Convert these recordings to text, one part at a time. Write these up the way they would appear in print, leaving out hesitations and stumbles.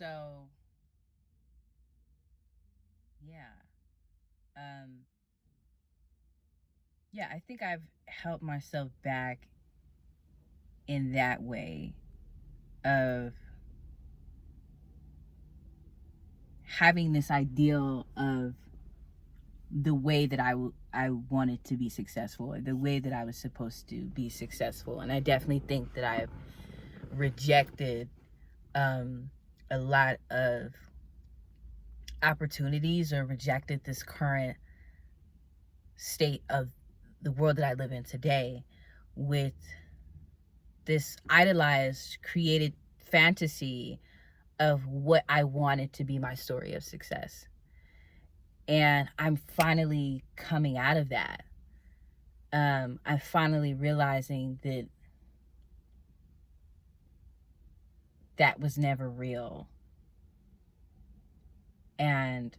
So, yeah. Um, yeah, I think I've helped myself back in that way of having this ideal of the way that I wanted to be successful, or the way that I was supposed to be successful. And I definitely think that I've rejected a lot of opportunities, or rejected this current state of the world that I live in today, with this idolized, created fantasy of what I wanted to be my story of success. And I'm finally coming out of that. I'm finally realizing that that was never real. And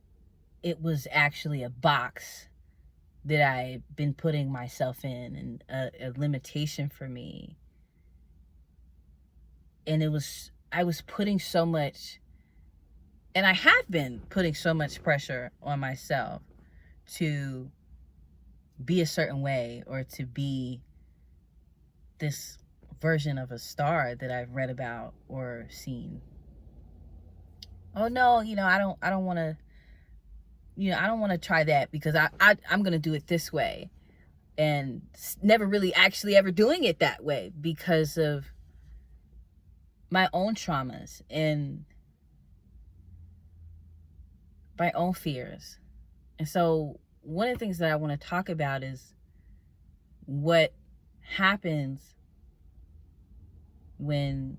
it was actually a box that I've been putting myself in, and a limitation for me. And I was putting so much, and I have been putting so much pressure on myself to be a certain way, or to be this version of a star that I've read about or seen. Oh no, I don't want to, I don't want to try that, because I'm going to do it this way, and never really actually ever doing it that way because of my own traumas and my own fears. And so one of the things that I want to talk about is what happens when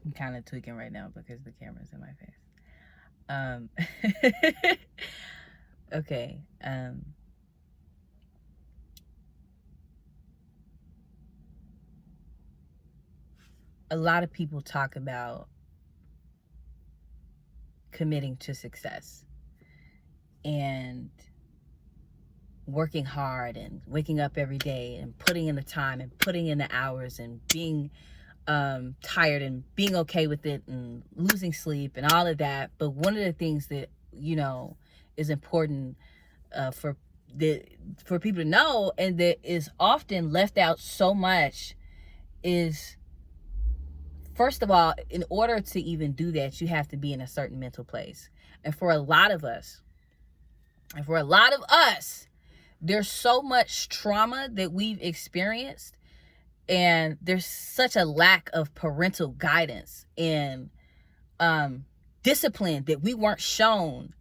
I'm kind of tweaking right now because the camera's in my face. Okay. A lot of people talk about committing to success and working hard and waking up every day and putting in the time and putting in the hours and being tired and being okay with it and losing sleep and all of that. But one of the things that is important for people to know, and that is often left out so much, is, first of all, in order to even do that, you have to be in a certain mental place. And for a lot of us, there's so much trauma that we've experienced, and there's such a lack of parental guidance and discipline that we weren't shown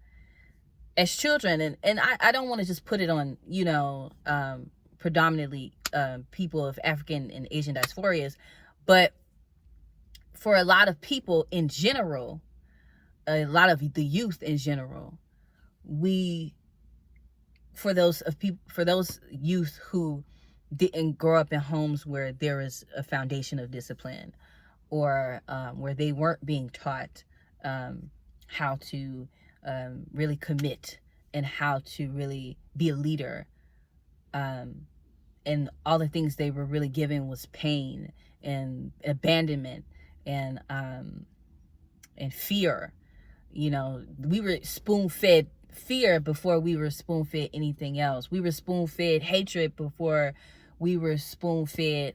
as children. And I don't want to just put it on, predominantly people of African and Asian diasporas, but for a lot of people in general, a lot of the youth in general, for those youth who didn't grow up in homes where there is a foundation of discipline, or where they weren't being taught how to really commit, and how to really be a leader, and all the things they were really given was pain and abandonment and fear. We were spoon-fed fear before we were spoon-fed anything else. We were spoon-fed hatred before we were spoon-fed,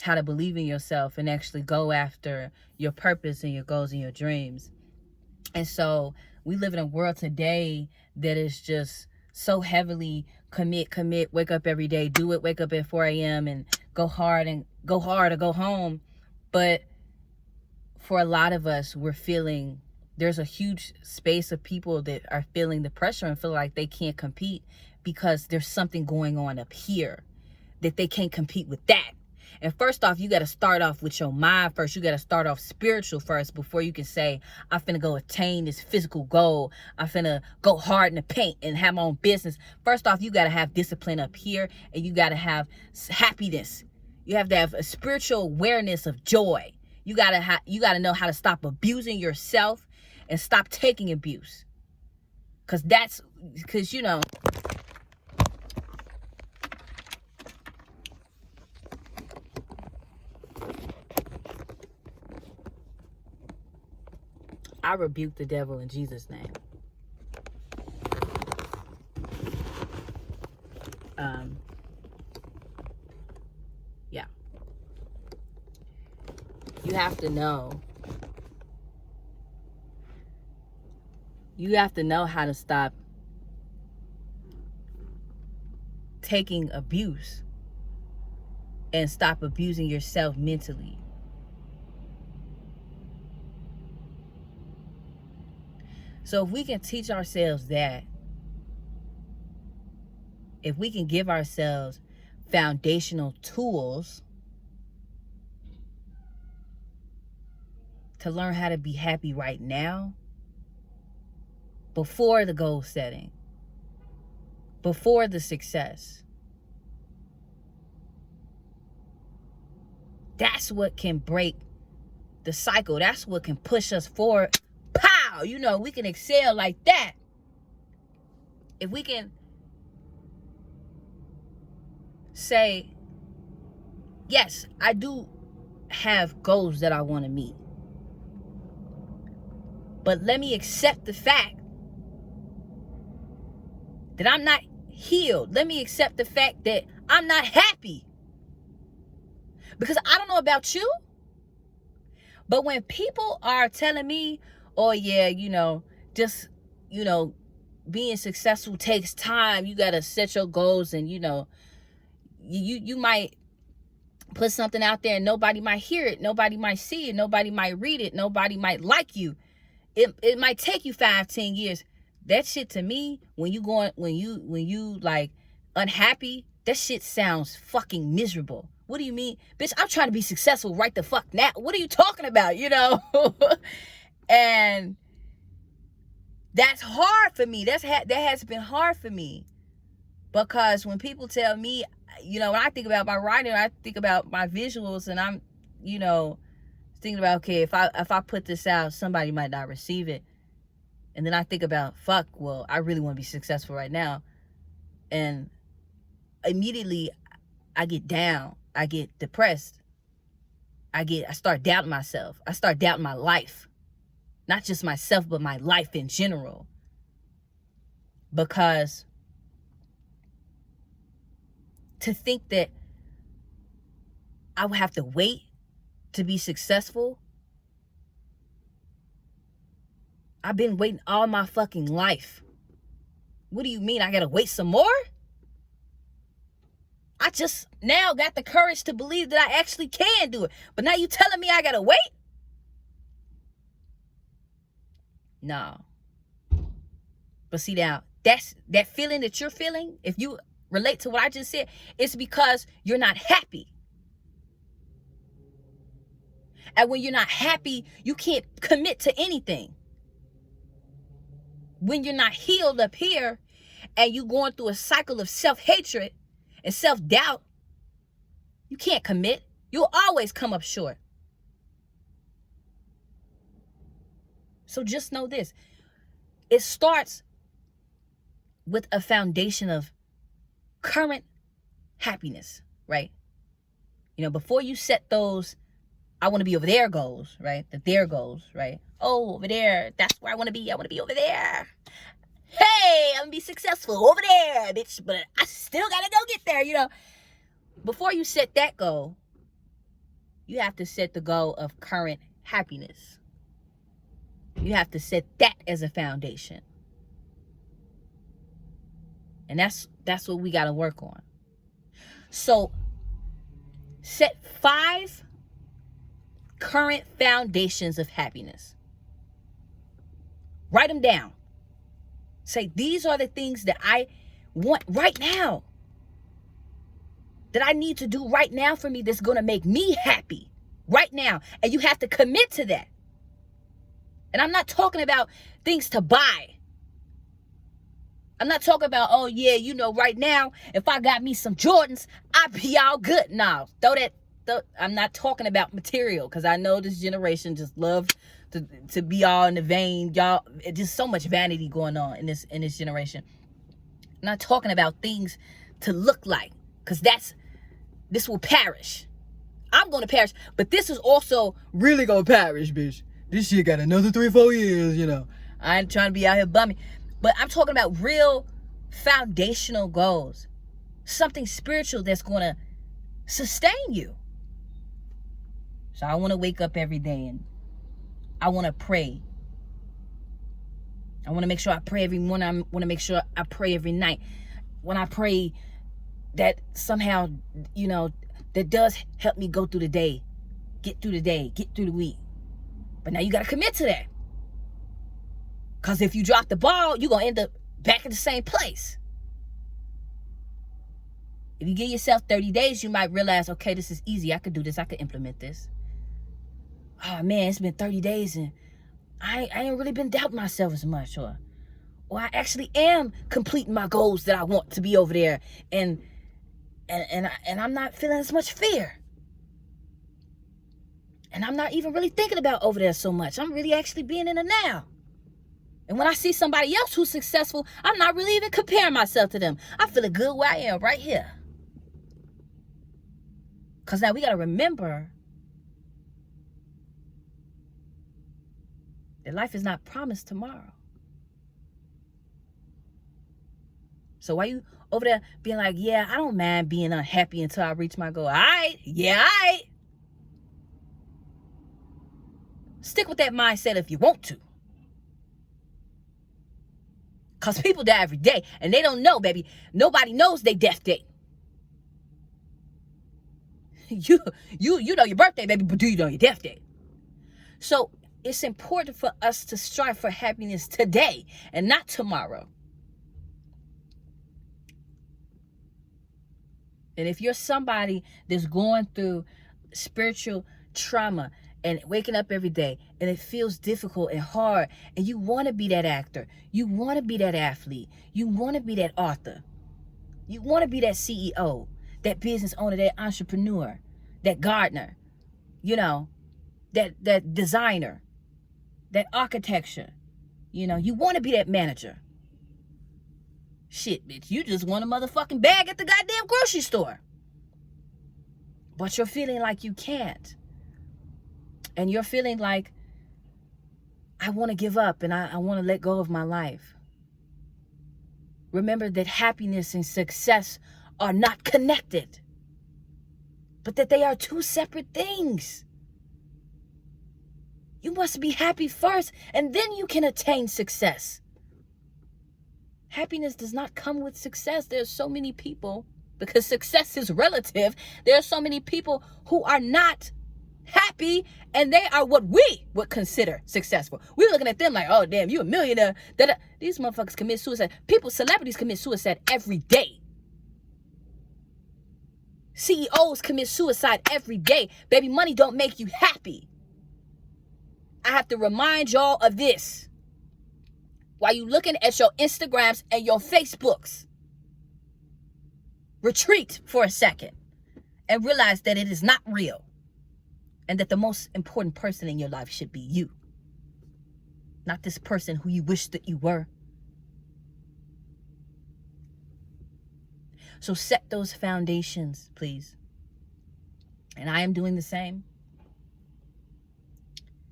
how to believe in yourself and actually go after your purpose and your goals and your dreams. And so we live in a world today that is just so heavily commit, wake up every day, do it, wake up at 4 a.m. and go hard or go home. But for a lot of us, there's a huge space of people that are feeling the pressure and feel like they can't compete because there's something going on up here, that they can't compete with that. And first off, you got to start off with your mind first. You got to start off spiritual first before you can say, I'm finna go attain this physical goal. I'm finna go hard in the paint and have my own business. First off, you got to have discipline up here, and you got to have happiness. You have to have a spiritual awareness of joy. You got to know how to stop abusing yourself and stop taking abuse. Because, you know, I rebuke the devil in Jesus' name. Yeah. You have to know. You have to know how to stop taking abuse and stop abusing yourself mentally. So if we can teach ourselves that, if we can give ourselves foundational tools to learn how to be happy right now, before the goal setting, before the success, that's what can break the cycle. That's what can push us forward. Pow! You know, we can excel like that. If we can say, yes, I do have goals that I want to meet, but let me accept the fact that I'm not healed. Let me accept the fact that I'm not happy. Because I don't know about you, but when people are telling me, oh yeah, you know, just, you know, being successful takes time. You got to set your goals, and, you know, you might put something out there and nobody might hear it. Nobody might see it. Nobody might read it. Nobody might like you. It might take you 5-10 years. That shit to me, when you like unhappy, that shit sounds fucking miserable. What do you mean? Bitch, I'm trying to be successful right the fuck now. What are you talking about, you know? And that's hard for me. That has been hard for me. Because when people tell me, you know, when I think about my writing, I think about my visuals, and I'm, you know, thinking about, okay, if I put this out, somebody might not receive it. And then I think about, fuck, well, I really want to be successful right now. And immediately I get down. I get depressed. I start doubting myself. I start doubting my life. Not just myself, but my life in general. Because to think that I would have to wait to be successful, I've been waiting all my fucking life. What do you mean I gotta wait some more? I just now got the courage to believe that I actually can do it. But now you telling me I gotta wait? No. But see now, that feeling that you're feeling, if you relate to what I just said, it's because you're not happy. And when you're not happy, you can't commit to anything. When you're not healed up here and you're going through a cycle of self-hatred and self-doubt, you can't commit. You'll always come up short. So just know this. It starts with a foundation of current happiness, right? You know, before you set those, I want to be over there goals, right? Their goals, right? Oh, over there, that's where I want to be. I want to be over there. Hey, I'm going to be successful over there, bitch. But I still got to go get there, you know. Before you set that goal, you have to set the goal of current happiness. You have to set that as a foundation. And that's what we got to work on. So, set 5 current foundations of happiness. Write them down. Say, these are the things that I want right now. that I need to do right now for me that's going to make me happy right now. And you have to commit to that. And I'm not talking about things to buy. I'm not talking about, oh yeah, you know, right now, if I got me some Jordans, I'd be all good. No, I'm not talking about material, because I know this generation just love to be all in the vein. Y'all, it's just so much vanity going on in this generation. I'm not talking about things to look like, because this will perish. I'm going to perish, but this is also really going to perish, bitch. This shit got another 3-4 years, you know. I ain't trying to be out here bumming. But I'm talking about real foundational goals. Something spiritual that's going to sustain you. So I want to wake up every day and I want to pray. I want to make sure I pray every morning. I want to make sure I pray every night. When I pray, that somehow, you know, that does help me go through the day. Get through the day. Get through the week. But now you got to commit to that. Because if you drop the ball, you're going to end up back in the same place. If you give yourself 30 days, you might realize, okay, this is easy. I could do this. I could implement this. Oh, man, it's been 30 days and I ain't really been doubting myself as much. Or I actually am completing my goals that I want to be over there. And I'm not feeling as much fear. And I'm not even really thinking about over there so much. I'm really actually being in the now. And when I see somebody else who's successful, I'm not really even comparing myself to them. I'm feeling good where I am right here. Because now we got to remember that life is not promised tomorrow. So why you over there being like, yeah, I don't mind being unhappy until I reach my goal. All right. Yeah, all right. Stick with that mindset if you want to. Because people die every day and they don't know, baby. Nobody knows their death date. You know your birthday, baby, but do you know your death date? So it's important for us to strive for happiness today and not tomorrow. And if you're somebody that's going through spiritual trauma and waking up every day and it feels difficult and hard and you want to be that actor, you want to be that athlete, you want to be that author, you want to be that CEO, that business owner, that entrepreneur, that gardener, you know, that designer, that architecture, you know, you want to be that manager. Shit, bitch, you just want a motherfucking bag at the goddamn grocery store. But you're feeling like you can't. And you're feeling like, I want to give up and I want to let go of my life. Remember that happiness and success are not connected, but that they are two separate things. You must be happy first, and then you can attain success. Happiness does not come with success. There's so many people, because success is relative, there are so many people who are not happy, and they are what we would consider successful. We're looking at them like, oh, damn, you a millionaire. These motherfuckers commit suicide. Celebrities commit suicide every day. CEOs commit suicide every day. Baby, money don't make you happy. I have to remind y'all of this while you looking at your Instagrams and your Facebooks. Retreat for a second and realize that it is not real. And that the most important person in your life should be you. Not this person who you wish that you were. So set those foundations, please. And I am doing the same.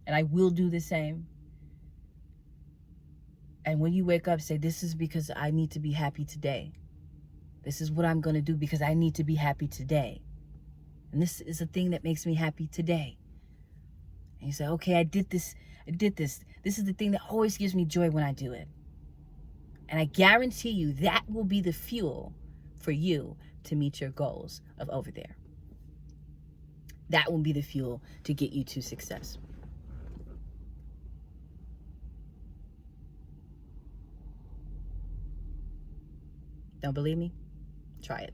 And I will do the same. And when you wake up, say, this is because I need to be happy today. This is what I'm going to do because I need to be happy today. And this is a thing that makes me happy today. And you say, okay, I did this. This is the thing that always gives me joy when I do it. And I guarantee you that will be the fuel for you to meet your goals of over there. That will be the fuel to get you to success. Don't believe me? Try it.